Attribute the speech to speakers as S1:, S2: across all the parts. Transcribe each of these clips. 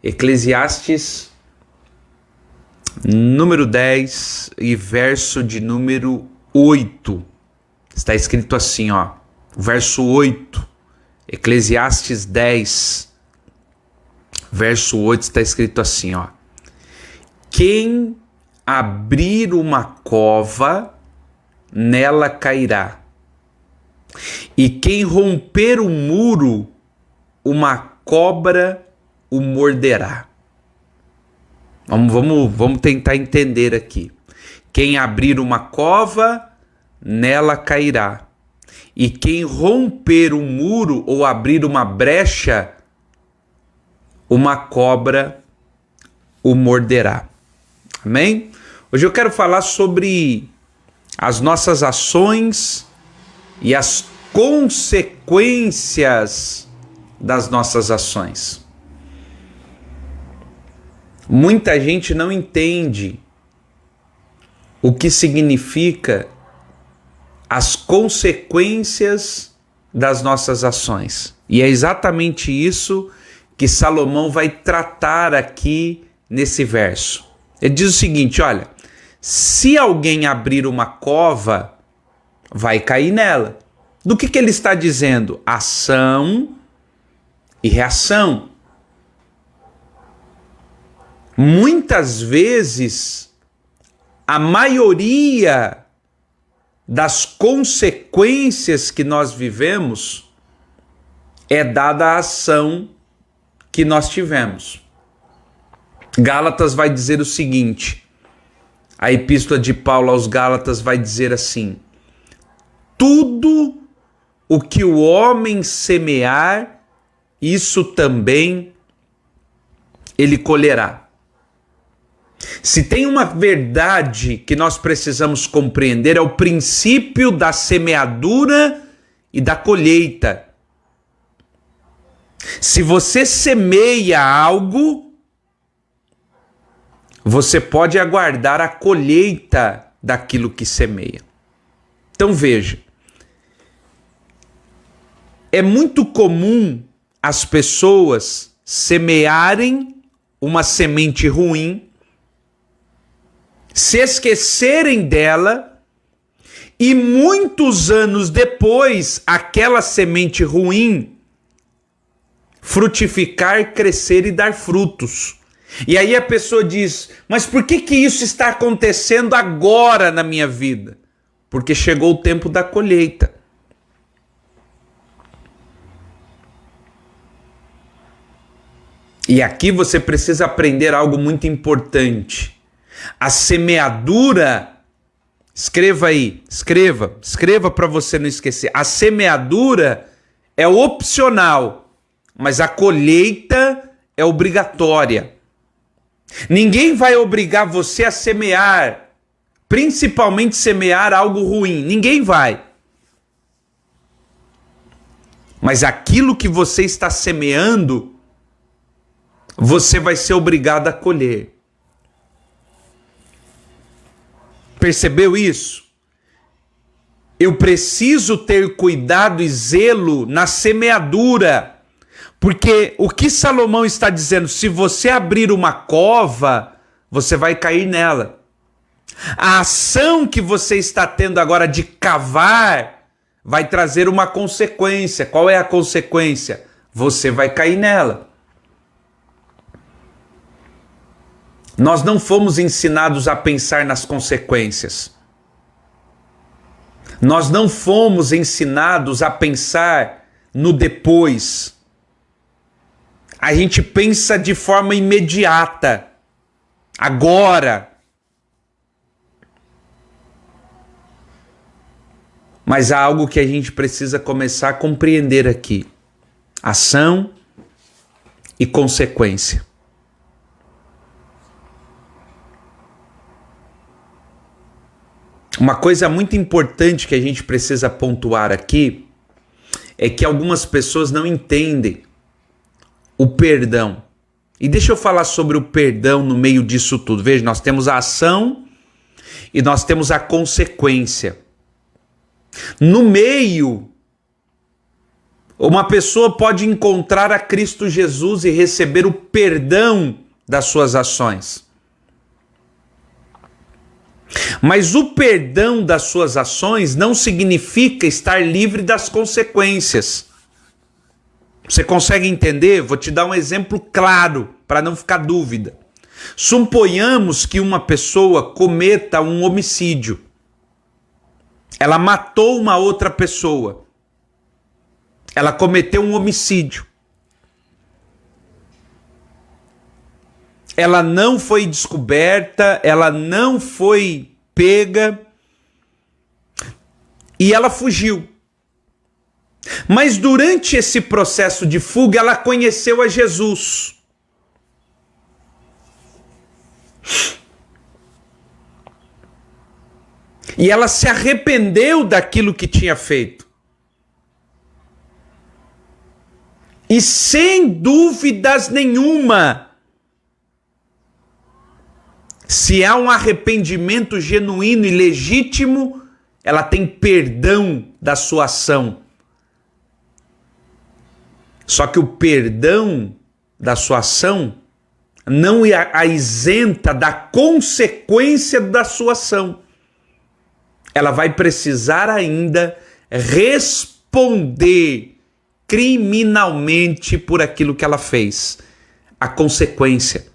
S1: Eclesiastes, número 10 e verso de número 8. Está escrito assim, ó, verso 8, Eclesiastes 10, verso 8, está escrito assim, ó: quem abrir uma cova, nela cairá, e quem romper o muro, uma cobra o morderá. Vamos tentar entender aqui. Quem abrir uma cova, nela cairá, e quem romper um muro ou abrir uma brecha, uma cobra o morderá. Amém? Hoje eu quero falar sobre as nossas ações e as consequências das nossas ações. Muita gente não entende o que significa as consequências das nossas ações. E é exatamente isso que Salomão vai tratar aqui nesse verso. Ele diz o seguinte, olha, se alguém abrir uma cova, vai cair nela. Do que ele está dizendo? Ação e reação. Muitas vezes, a maioria das consequências que nós vivemos é dada à ação que nós tivemos. Gálatas vai dizer o seguinte, a epístola de Paulo aos Gálatas vai dizer assim: tudo o que o homem semear, isso também ele colherá. Se tem uma verdade que nós precisamos compreender, é o princípio da semeadura e da colheita. Se você semeia algo, você pode aguardar a colheita daquilo que semeia. Então veja, é muito comum as pessoas semearem uma semente ruim, se esquecerem dela e muitos anos depois aquela semente ruim frutificar, crescer e dar frutos. E aí a pessoa diz, mas por que isso está acontecendo agora na minha vida? Porque chegou o tempo da colheita. E aqui você precisa aprender algo muito importante. A semeadura, escreva aí, escreva para você não esquecer. A semeadura é opcional, mas a colheita é obrigatória. Ninguém vai obrigar você a semear, principalmente semear algo ruim. Ninguém vai. Mas aquilo que você está semeando, você vai ser obrigado a colher. Percebeu isso? Eu preciso ter cuidado e zelo na semeadura, porque o que Salomão está dizendo, se você abrir uma cova, você vai cair nela. A ação que você está tendo agora de cavar vai trazer uma consequência. Qual é a consequência? Você vai cair nela. Nós não fomos ensinados a pensar nas consequências. Nós não fomos ensinados a pensar no depois. A gente pensa de forma imediata, agora. Mas há algo que a gente precisa começar a compreender aqui: ação e consequência. Uma coisa muito importante que a gente precisa pontuar aqui é que algumas pessoas não entendem o perdão. E deixa eu falar sobre o perdão no meio disso tudo. Veja, nós temos a ação e nós temos a consequência. No meio, Uma pessoa pode encontrar a Cristo Jesus e receber o perdão das suas ações. Mas o perdão das suas ações não significa estar livre das consequências. Você consegue entender? Vou te dar um exemplo claro, para não ficar dúvida. Suponhamos que uma pessoa cometa um homicídio. Ela matou uma outra pessoa. Ela cometeu um homicídio. Ela não foi descoberta, ela não foi pega e ela fugiu. Mas durante esse processo de fuga, ela conheceu a Jesus. E ela se arrependeu daquilo que tinha feito. E sem dúvidas nenhuma, se há um arrependimento genuíno e legítimo, ela tem perdão da sua ação. Só que o perdão da sua ação não a isenta da consequência da sua ação. Ela vai precisar ainda responder criminalmente por aquilo que ela fez. A consequência.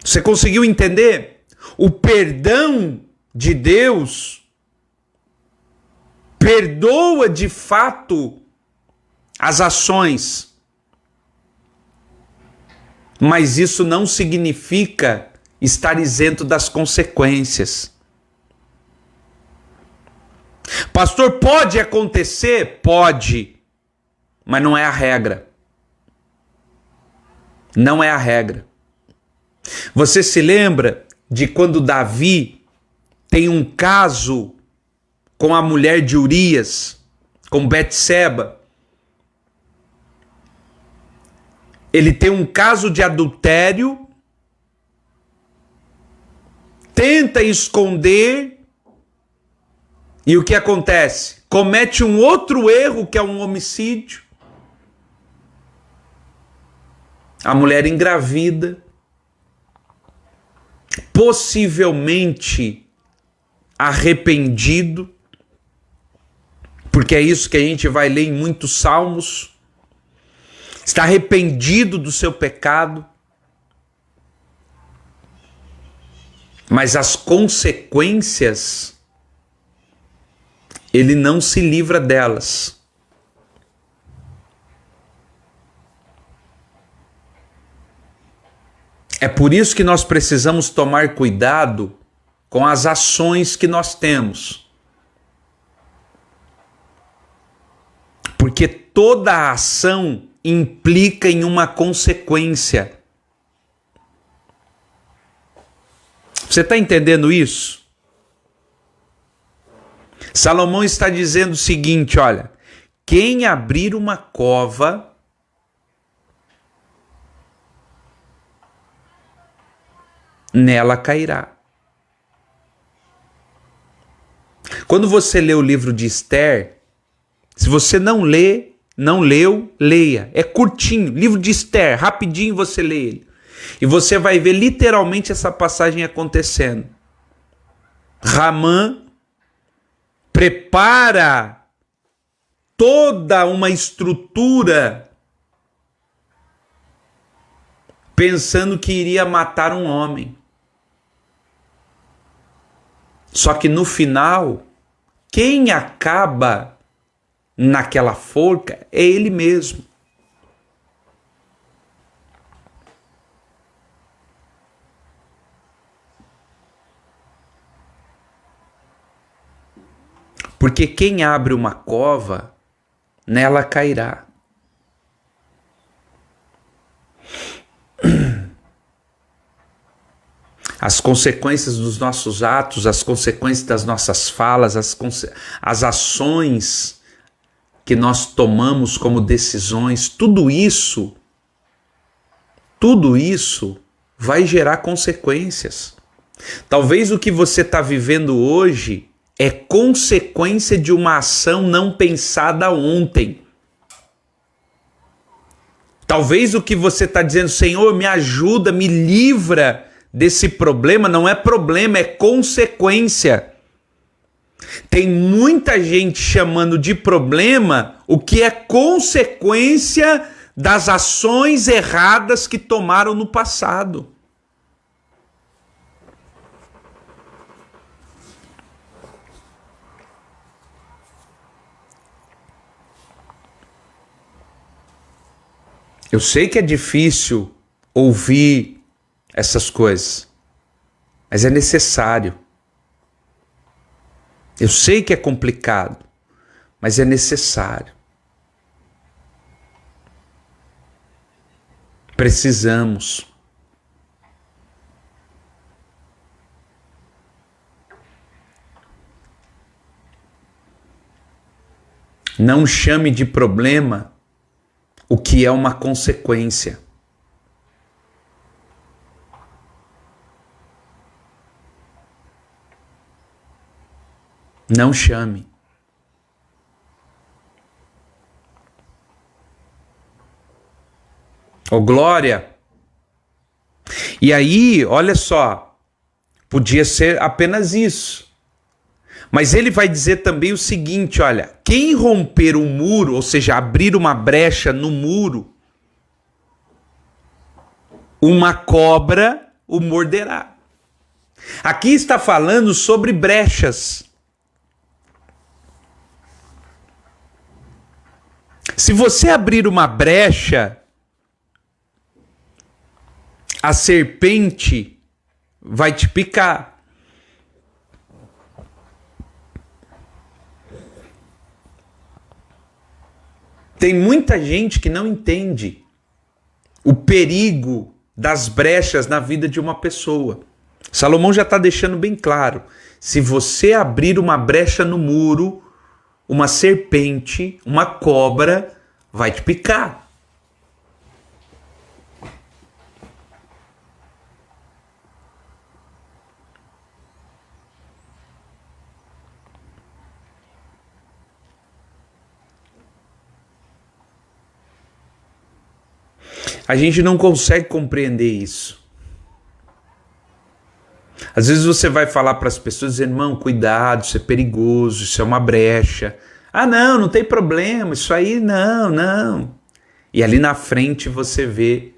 S1: Você conseguiu entender? O perdão de Deus perdoa de fato as ações. Mas isso não significa estar isento das consequências. Pastor, pode acontecer? Pode. Mas não é a regra. Não é a regra. Você se lembra de quando Davi tem um caso com a mulher de Urias, com Betseba? Ele tem um caso de adultério, tenta esconder, e o que acontece? Comete um outro erro, que é um homicídio. A mulher engravida, possivelmente arrependido, porque é isso que a gente vai ler em muitos salmos. Está arrependido do seu pecado, mas as consequências, ele não se livra delas. É por isso que nós precisamos tomar cuidado com as ações que nós temos. Porque toda ação implica em uma consequência. Você está entendendo isso? Salomão está dizendo o seguinte, olha, quem abrir uma cova nela cairá. Quando você lê o livro de Esther, se você não leu, leia. É curtinho, livro de Esther, rapidinho você lê ele. E você vai ver literalmente essa passagem acontecendo. Ramã prepara toda uma estrutura pensando que iria matar um homem. Só que no final, quem acaba naquela forca é ele mesmo. Porque quem abre uma cova, nela cairá. As consequências dos nossos atos, as consequências das nossas falas, as ações que nós tomamos como decisões, tudo isso vai gerar consequências. Talvez o que você está vivendo hoje é consequência de uma ação não pensada ontem. Talvez o que você está dizendo, Senhor, me ajuda, me livra desse problema, não é problema, é consequência. Tem muita gente chamando de problema o que é consequência das ações erradas que tomaram no passado. Eu sei que é difícil ouvir essas coisas, mas é necessário. Eu sei que é complicado, mas é necessário. Precisamos. Não chame de problema o que é uma consequência. Não chame. Ô, Glória. E aí, olha só, podia ser apenas isso. Mas ele vai dizer também o seguinte, olha, quem romper o muro, ou seja, abrir uma brecha no muro, uma cobra o morderá. Aqui está falando sobre brechas. Se você abrir uma brecha, a serpente vai te picar. Tem muita gente que não entende o perigo das brechas na vida de uma pessoa. Salomão já está deixando bem claro. Se você abrir uma brecha no muro, uma serpente, uma cobra vai te picar. A gente não consegue compreender isso. Às vezes você vai falar para as pessoas, dizendo, irmão, cuidado, isso é perigoso, isso é uma brecha. Ah, não tem problema, isso aí não. E ali na frente você vê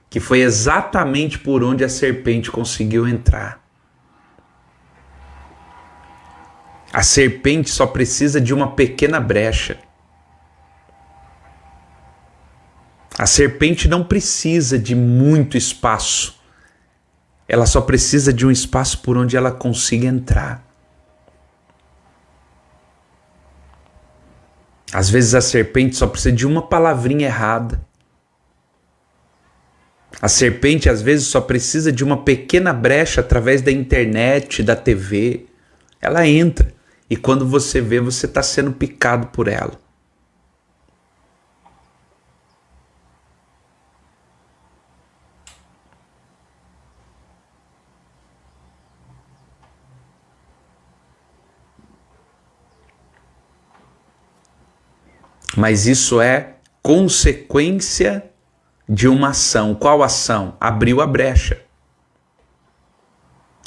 S1: que foi exatamente por onde a serpente conseguiu entrar. A serpente só precisa de uma pequena brecha. A serpente não precisa de muito espaço. Ela só precisa de um espaço por onde ela consiga entrar. Às vezes a serpente só precisa de uma palavrinha errada. A serpente às vezes só precisa de uma pequena brecha através da internet, da TV. Ela entra e quando você vê, você está sendo picado por ela. Mas isso é consequência de uma ação. Qual ação? Abriu a brecha.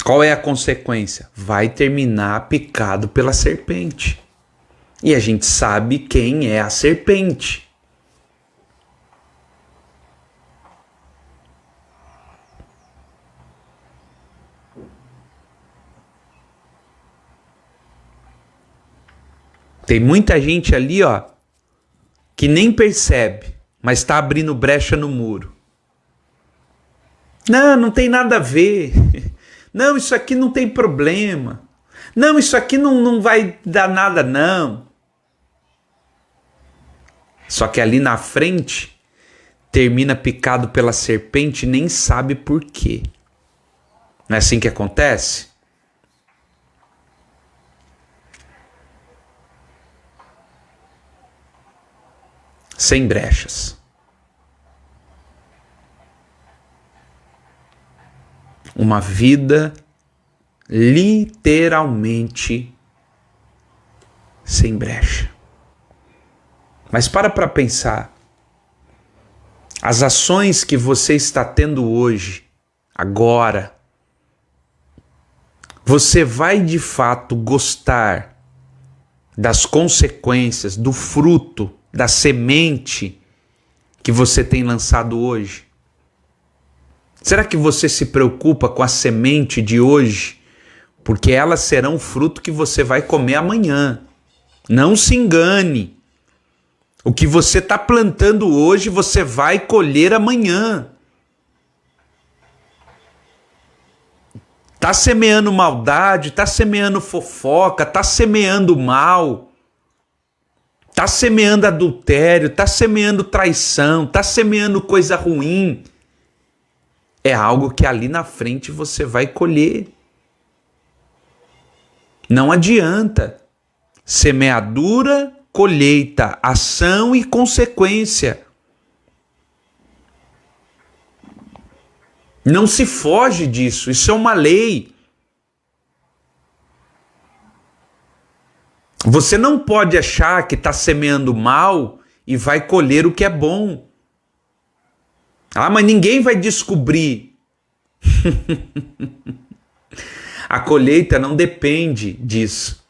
S1: Qual é a consequência? Vai terminar picado pela serpente. E a gente sabe quem é a serpente. Tem muita gente ali, ó, que nem percebe, mas está abrindo brecha no muro. Não tem nada a ver. Não, isso aqui não tem problema. Não, isso aqui não vai dar nada, não. Só que ali na frente, termina picado pela serpente e nem sabe por quê. Não é assim que acontece? Sem brechas. Uma vida literalmente sem brecha. Mas para pensar. As ações que você está tendo hoje, agora, você vai de fato gostar das consequências, do fruto, da semente que você tem lançado hoje? Será que você se preocupa com a semente de hoje? Porque elas serão o fruto que você vai comer amanhã. Não se engane. O que você está plantando hoje, você vai colher amanhã. Está semeando maldade, está semeando fofoca, está semeando mal, está semeando adultério, está semeando traição, está semeando coisa ruim. É algo que ali na frente você vai colher. Não adianta. Semeadura, colheita, ação e consequência. Não se foge disso, isso é uma lei. Você não pode achar que está semeando mal e vai colher o que é bom. Ah, mas ninguém vai descobrir. A colheita não depende disso.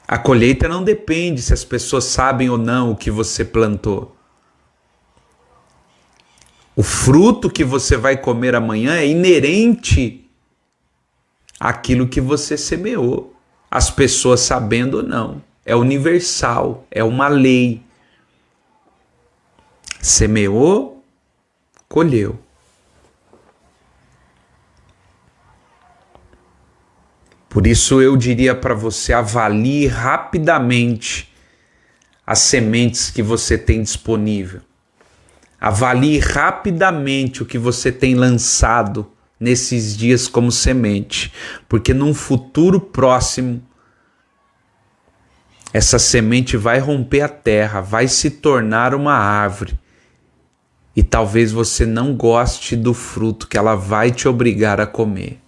S1: A colheita não depende se as pessoas sabem ou não o que você plantou. O fruto que você vai comer amanhã é inerente àquilo que você semeou. As pessoas sabendo ou não. É universal, é uma lei. Semeou, colheu. Por isso eu diria para você, avalie rapidamente as sementes que você tem disponível. Avalie rapidamente o que você tem lançado nesses dias como semente, porque num futuro próximo essa semente vai romper a terra, vai se tornar uma árvore. E talvez você não goste do fruto que ela vai te obrigar a comer.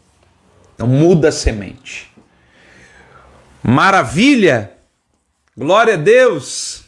S1: Então muda a semente. Maravilha! Glória a Deus!